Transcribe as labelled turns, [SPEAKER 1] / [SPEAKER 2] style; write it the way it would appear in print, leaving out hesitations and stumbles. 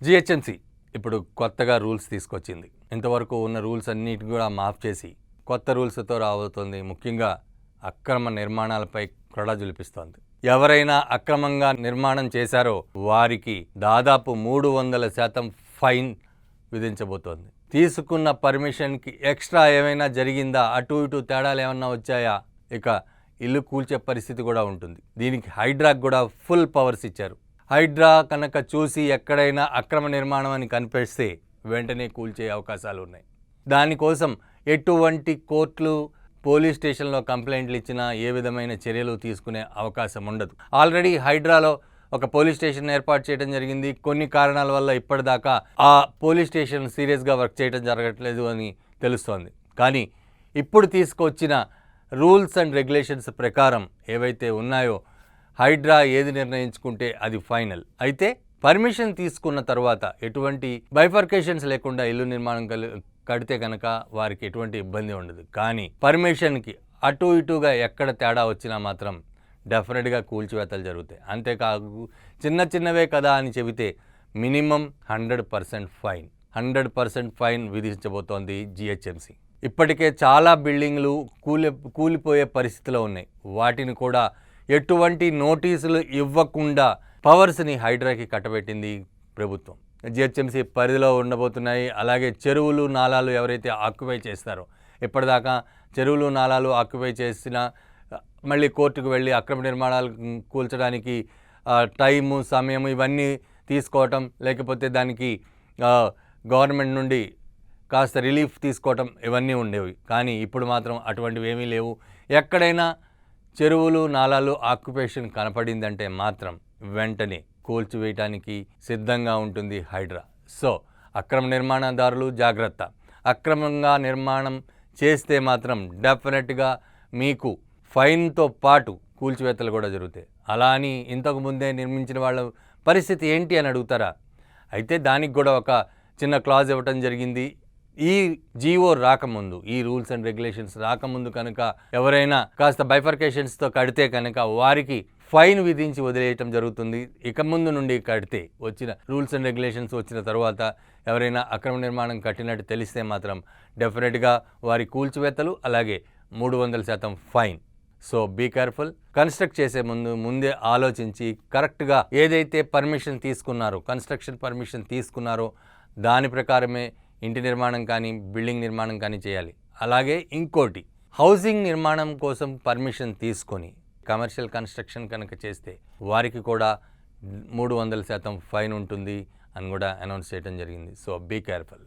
[SPEAKER 1] GHMC ఇప్పుడు కొత్తగా rules తీసుకొచ్చింది. ఇంతవరకు ఉన్న రూల్స్ అన్నిటిని కూడా మాఫ్ చేసి కొత్త రూల్స్తో రాబోతోంది. ముఖ్యంగా అక్రమ నిర్మాణాలపై కొరడా జులిపిస్తోంది. ఎవరైనా అక్రమంగా నిర్మాణం చేశారో వారికి దాదాపు 300% ఫైన్ విధించబోతోంది. తీసుకున్న పర్మిషన్కి ఎక్స్ట్రా ఏమైనా జరిగిందా, అటు ఇటు తేడాలు ఏమన్నా వచ్చాయా, ఇక ఇల్లు కూల్చే పరిస్థితి కూడా ఉంటుంది. దీనికి హైడ్రాకు కూడా ఫుల్ పవర్స్ ఇచ్చారు. హైడ్రా కనుక చూసి ఎక్కడైనా అక్రమ నిర్మాణం అని కనిపిస్తే వెంటనే కూల్చే అవకాశాలు ఉన్నాయి. దానికోసం ఎటువంటి కోర్టులు పోలీస్ స్టేషన్లో కంప్లైంట్లు ఇచ్చినా ఏ విధమైన చర్యలు తీసుకునే అవకాశం ఉండదు. ఆల్రెడీ హైడ్రాలో ఒక పోలీస్ స్టేషన్ ఏర్పాటు చేయడం జరిగింది. కొన్ని కారణాల వల్ల ఇప్పటిదాకా ఆ పోలీస్ స్టేషన్ సీరియస్గా వర్క్ చేయడం జరగట్లేదు అని తెలుస్తోంది. కానీ ఇప్పుడు తీసుకొచ్చిన రూల్స్ అండ్ రెగ్యులేషన్స్ ప్రకారం ఏవైతే ఉన్నాయో హైడ్రా ఏది నిర్ణయించుకుంటే అది ఫైనల్. అయితే పర్మిషన్ తీసుకున్న తర్వాత ఎటువంటి బైఫర్కేషన్స్ లేకుండా ఇల్లు నిర్మాణం కడితే కనుక వారికి ఎటువంటి ఇబ్బంది ఉండదు. కానీ పర్మిషన్కి అటు ఇటుగా ఎక్కడ తేడా వచ్చినా మాత్రం డెఫినెట్గా కూల్చివేతలు జరుగుతాయి. అంతేకాదు చిన్నవే కదా అని చెబితే మినిమం 100% ఫైన్ 100% ఫైన్ విధించబోతోంది జిహెచ్ఎంసీ. ఇప్పటికే చాలా బిల్డింగ్లు కూలిపోయే పరిస్థితిలో ఉన్నాయి. వాటిని కూడా ఎటువంటి నోటీసులు ఇవ్వకుండా పవర్స్ని హైడ్రాకి కట్టబెట్టింది ప్రభుత్వం. జిహెచ్ఎంసీ పరిధిలో ఉండబోతున్నాయి. అలాగే చెరువులు నాలాలు ఎవరైతే ఆక్యుపై చేస్తారో, ఇప్పటిదాకా చెరువులు నాలాలు ఆక్యుపై చేసిన మళ్ళీ కోర్టుకు వెళ్ళి అక్రమ నిర్మాణాలు కూల్చడానికి టైము సమయం ఇవన్నీ తీసుకోవటం, లేకపోతే దానికి గవర్నమెంట్ నుండి కాస్త రిలీఫ్ తీసుకోవటం ఇవన్నీ ఉండేవి. కానీ ఇప్పుడు మాత్రం అటువంటివి ఏమీ లేవు. ఎక్కడైనా చెరువులు నాలాలు ఆక్యుపేషన్ కనపడిందంటే మాత్రం వెంటనే కూల్చివేయటానికి సిద్ధంగా ఉంటుంది హైడ్రా. సో అక్రమ నిర్మాణదారులు జాగ్రత్త. అక్రమంగా నిర్మాణం చేస్తే మాత్రం డెఫినెట్గా మీకు ఫైన్తో పాటు కూల్చివేతలు కూడా జరుగుతాయి. అలా అని ఇంతకుముందే నిర్మించిన వాళ్ళ పరిస్థితి ఏంటి అని అడుగుతారా? అయితే దానికి కూడా ఒక చిన్న క్లాజ్ ఇవ్వటం జరిగింది. ఈ జీవో రాకముందు, ఈ రూల్స్ అండ్ రెగ్యులేషన్స్ రాకముందు కనుక ఎవరైనా కాస్త బైఫర్కేషన్స్తో కడితే కనుక వారికి ఫైన్ విధించి వదిలేయటం జరుగుతుంది. ఇక ముందు నుండి కడితే వచ్చిన రూల్స్ అండ్ రెగ్యులేషన్స్ వచ్చిన తర్వాత ఎవరైనా అక్రమ నిర్మాణం కట్టినట్టు తెలిస్తే మాత్రం డెఫినెట్గా వారి కూల్చివేతలు, అలాగే 300% fine. So be careful. Construct చేసే ముందే ఆలోచించి కరెక్ట్గా ఏదైతే పర్మిషన్ తీసుకున్నారో, కన్స్ట్రక్షన్ పర్మిషన్ తీసుకున్నారో దాని ప్రకారమే ఇంటి నిర్మాణం కానీ బిల్డింగ్ నిర్మాణం కానీ చేయాలి. అలాగే ఇంకోటి, హౌసింగ్ నిర్మాణం కోసం పర్మిషన్ తీసుకొని కమర్షియల్ కన్స్ట్రక్షన్ కనుక చేస్తే వారికి కూడా 300% ఫైన్ ఉంటుంది అని కూడా అనౌన్స్ చేయడం జరిగింది. So be careful.